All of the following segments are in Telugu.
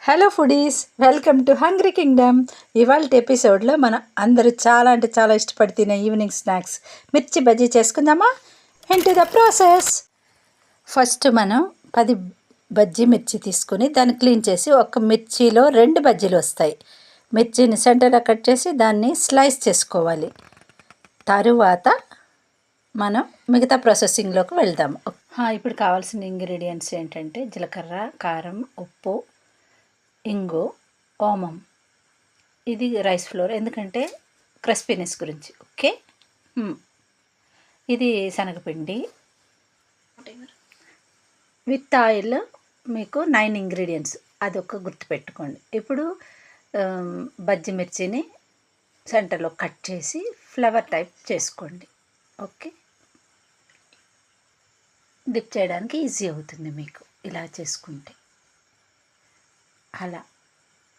Hello foodies, welcome to hungry Kingdom. ఇవాళ ఎపిసోడ్లో మనం అందరూ చాలా అంటే చాలా ఇష్టపడి తినే ఈవినింగ్ స్నాక్స్ మిర్చి బజ్జీ చేసుకుందామా? ఏంటి ద ప్రాసెస్? ఫస్ట్ మనం 10 బజ్జీ మిర్చి తీసుకుని దాన్ని క్లీన్ చేసి ఒక మిర్చిలో 2 బజ్జీలు వస్తాయి. మిర్చిని సెంటర్లో కట్ చేసి దాన్ని స్లైస్ చేసుకోవాలి. తరువాత మనం మిగతా ప్రాసెసింగ్లోకి వెళ్దాము. ఇప్పుడు కావాల్సిన ఇంగ్రీడియంట్స్ ఏంటంటే జీలకర్ర, కారం, ఉప్పు, ఇంగు, ఓమం. ఇది రైస్ ఫ్లోర్, ఎందుకంటే క్రిస్పీనెస్ గురించి. ఓకే. ఇది శనగపిండి విత్ ఆయిల్. మీకు 9 ఇంగ్రీడియంట్స్, అదొక గుర్తుపెట్టుకోండి. ఇప్పుడు బజ్జి మిర్చిని సెంటర్లో కట్ చేసి ఫ్లవర్ టైప్ చేసుకోండి. ఓకే, డిప్ చేయడానికి ఈజీ అవుతుంది మీకు ఇలా చేసుకుంటే. అలా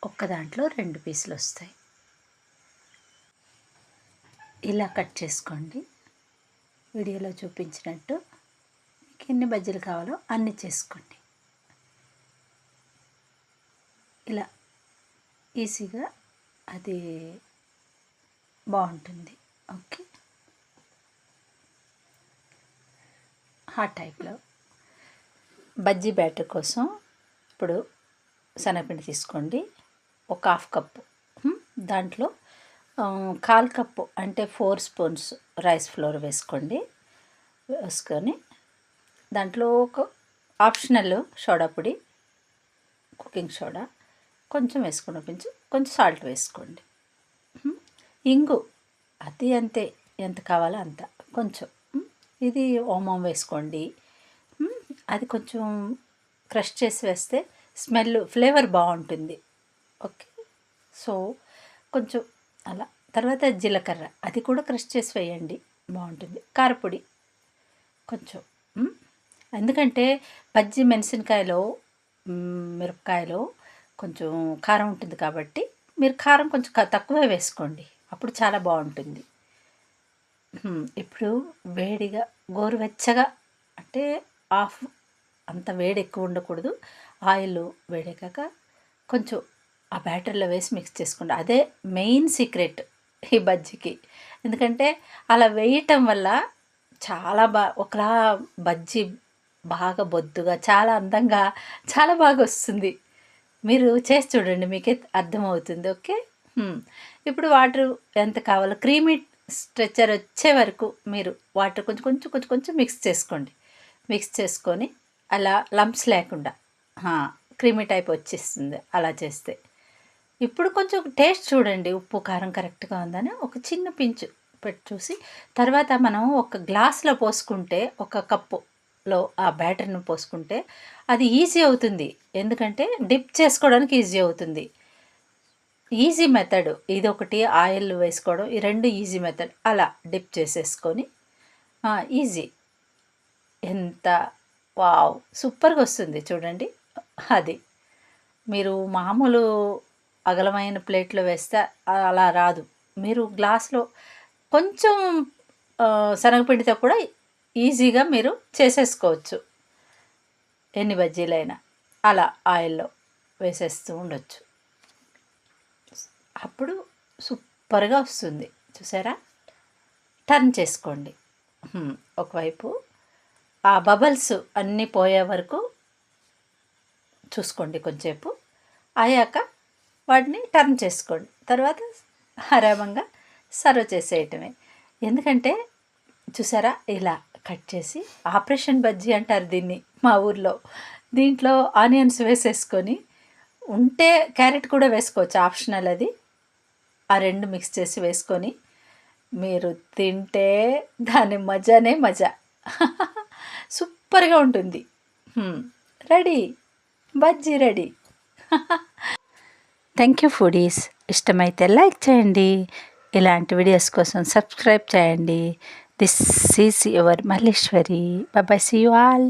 ఒక్క దాంట్లో 2 పీసులు వస్తాయి. ఇలా కట్ చేసుకోండి, వీడియోలో చూపించినట్టు. మీకు ఎన్ని బజ్జీలు కావాలో అన్ని చేసుకోండి. ఇలా ఈజీగా అది బాగుంటుంది. ఓకే, హాట్ టైప్లో బజ్జీ బ్యాటర్ కోసం ఇప్పుడు శనగపిండి తీసుకోండి, ఒక 1/2 కప్పు. దాంట్లో 1/4 కప్పు అంటే 4 స్పూన్స్ రైస్ ఫ్లోర్ వేసుకోండి. వేసుకొని దాంట్లో ఒక ఆప్షనల్ సోడా పొడి, కుకింగ్ సోడా కొంచెం వేసుకోండి, కొంచెం సాల్ట్ వేసుకోండి. ఇంగు అది అంతే, ఎంత కావాలో అంత కొంచెం. ఇది ఓమం వేసుకోండి, అది కొంచెం క్రష్ చేసి వేస్తే స్మెల్ ఫ్లేవర్ బాగుంటుంది. ఓకే, సో కొంచెం అలా. తర్వాత జీలకర్ర, అది కూడా క్రష్ చేసి వేయండి, బాగుంటుంది. కారపొడి కొంచెం, ఎందుకంటే బజ్జీ మెంతికాయలో మిరపకాయలో కొంచెం కారం ఉంటుంది కాబట్టి మీరు కారం కొంచెం తక్కువే వేసుకోండి, అప్పుడు చాలా బాగుంటుంది. ఇప్పుడు వేడిగా గోరువెచ్చగా, అంటే ఆఫ్, అంత వేడి ఎక్కువ ఉండకూడదు. ఆయిల్ వేడెక్కాక కొంచెం ఆ బ్యాటర్లో వేసి మిక్స్ చేసుకోండి. అదే మెయిన్ సీక్రెట్ ఈ బజ్జీకి. ఎందుకంటే అలా వేయటం వల్ల చాలా ఒకలా బజ్జీ బాగా బొద్దుగా, చాలా అందంగా, చాలా బాగా వస్తుంది. మీరు చేసి చూడండి, మీకే అర్థమవుతుంది. ఓకే, ఇప్పుడు వాటర్ ఎంత కావాలో, క్రీమీ స్ట్రెచ్చర్ వచ్చే వరకు మీరు వాటర్ కొంచెం కొంచెం కొంచెం కొంచెం మిక్స్ చేసుకోండి. మిక్స్ చేసుకొని అలా లంప్స్ లేకుండా క్రీమీ టైప్ వచ్చేస్తుంది అలా చేస్తే. ఇప్పుడు కొంచెం టేస్ట్ చూడండి, ఉప్పు కారం కరెక్ట్గా ఉందని ఒక చిన్న పించు పెట్టి చూసి, తర్వాత మనం ఒక గ్లాస్లో పోసుకుంటే, ఒక కప్పులో ఆ బ్యాటర్ని పోసుకుంటే అది ఈజీ అవుతుంది. ఎందుకంటే డిప్ చేసుకోవడానికి ఈజీ అవుతుంది. ఈజీ మెథడ్ ఇది ఒకటి, ఆయిల్ వేసుకోవడం, ఈ 2 ఈజీ మెథడ్. అలా డిప్ చేసేసుకొని ఈజీ, ఎంత వావ్ సూపర్గా వస్తుంది చూడండి. అది మీరు మామూలు అగలమైన ప్లేట్లో వేస్తే అలా రాదు. మీరు గ్లాస్లో కొంచెం శనగపిండితో కూడా ఈజీగా మీరు చేసేసుకోవచ్చు, ఎన్ని బజ్జీలైనా. అలా ఆయిల్లో వేసేస్తూ ఉండొచ్చు, అప్పుడు సూపర్గా వస్తుంది. చూసారా? టర్న్ చేసుకోండి ఒకవైపు. ఆ బబల్స్ అన్నీ పోయే వరకు చూసుకోండి. కొంచెంసేపు అయ్యాక వాటిని టర్న్ చేసుకోండి. తర్వాత ఆరామంగా సర్వ్ చేసేయటమే. ఎందుకంటే చూసారా, ఇలా కట్ చేసి ఆపరేషన్ బజ్జీ అంటారు దీన్ని మా ఊర్లో. దీంట్లో ఆనియన్స్ వేసేసుకొని, ఉంటే క్యారెట్ కూడా వేసుకోవచ్చు, ఆప్షనల్ అది. ఆ 2 మిక్స్ చేసి వేసుకొని మీరు తింటే దాని మజానే మజా. సూపర్గా ఉంటుంది. రెడీ, బజ్జీ రెడీ. Thank you foodies. ఇష్టమైతే లైక్ చేయండి, ఇలాంటి వీడియోస్ కోసం సబ్స్క్రైబ్ చేయండి. This is your Malleswari. Bye, see you all.